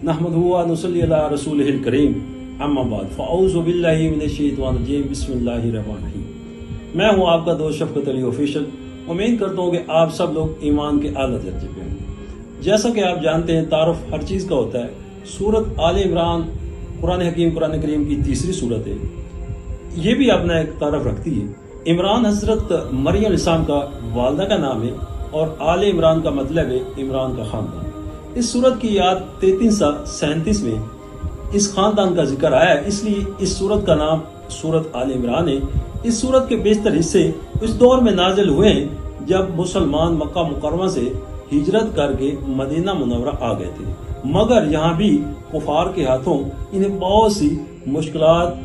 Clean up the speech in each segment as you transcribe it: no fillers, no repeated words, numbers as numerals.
नहमदुहु व नुसल्ली अला रसूलिहिल करीम अम्मा बाद फ़अऊज़ु बिल्लाहि मिनश्शैतानिर्रजीम बिस्मिल्लाहिर्रहमानिर्रहीम। मैं हूँ आपका दोस्त शफ़क़त अली ऑफिशियल। उम्मीद करता हूँ कि आप सब लोग ईमान के आला दर्जे पे होंगे। जैसा कि आप जानते हैं, तारुफ हर चीज़ का होता है। सूरत आले इमरान कुरान हकीम कुरान करीम की तीसरी सूरत है। ये भी अपना एक तारुफ रखती है। इमरान हज़रत मरियम इस्लाम का वालदा का नाम है और आले इमरान का मतलब है इमरान का ख़ानदान। इस सूरत की याद 3337 में इस खानदान का जिक्र आया है, इसलिए इस सूरत का नाम सूरत आले इमरान है। इस सूरत के बेशतर हिस्से उस दौर में नाजिल हुए हैं जब मुसलमान मक्का मुकर्रमा से हिजरत करके मदीना मुनव्वरा आ गए थे, मगर यहाँ भी कुफार के हाथों इन्हें बहुत सी मुश्किलात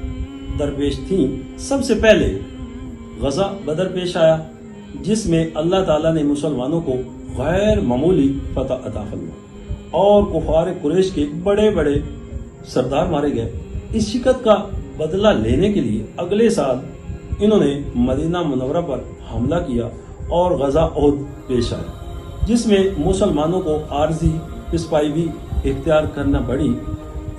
दरपेश थीं। सबसे पहले गज़ा बदर पेश आया, जिसमें अल्लाह ताला ने मुसलमानों को गैर मामूली फतह अता फरमाया और कुफार कुरैश के बड़े बड़े सरदार मारे गए। इस शिकत का बदला लेने के लिए अगले साल इन्होंने मदीना मुनव्वरा पर हमला किया और गज़ा ओहद पेश आया, जिसमें मुसलमानों को आर्जी पिसपाई भी इख्तियार करना पड़ी।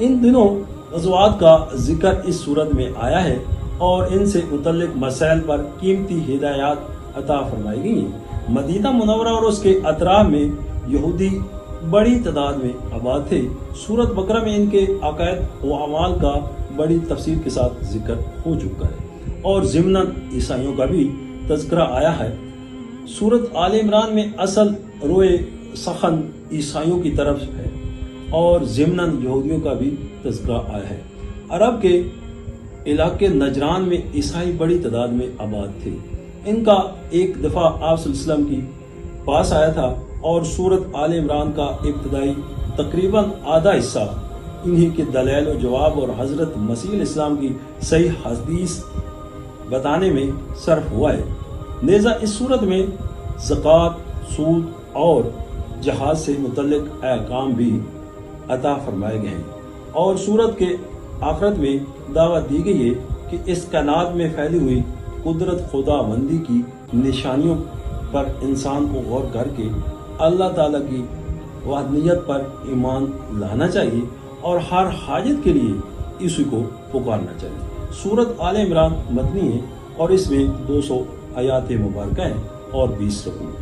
इन दिनों गज़वात का जिक्र इस सूरत में आया है और इनसे मुतल्लिक मसाइल पर कीमती हिदायत अता फरमाई गई हैं। मदीना मुनव्वरा और उसके अतराफ में यहूदी बड़ी तादाद में आबाद थे। सूरत बकरा में इनके अकायद व अमाल का बड़ी तफसील के साथ जिक्र हो चुका है और ज़िम्नन ईसाइयों का भी तज़किरा आया है। सूरत आले इमरान में असल रोए सखन ईसाइयों की तरफ है और ज़िम्नन यहूदियों का भी तज़किरा आया है। अरब के इलाके नजरान में ईसाई बड़ी तादाद में आबाद थे। इनका एक दफ़ा आप सल्लल्लाहु अलैहि वसल्लम की पास आया था और सूरत आले इमरान का इब्तदाई तकरीबन आधा हिस्सा इन्हीं के दलाइल और जवाब और हज़रत मसीह इस्लाम की सही हदीस बताने में सर्फ हुआ है। नेज़ा इस सूरत में ज़कात, सूद और जहाज से मुतल्लिक अहकाम भी अता फरमाए गए हैं और सूरत के आखिरत में दावत दी गई है कि इस कायनात में फैली हुई कुदरत खुदाबंदी की निशानियों पर इंसान को गौर करके अल्लाह ताला की वहदनियत पर ईमान लाना चाहिए और हर हाजत के लिए इसी को पुकारना चाहिए। सूरत आले इमरान मदनी है और इसमें 200 आयात मुबारक हैं और 20 रुकून।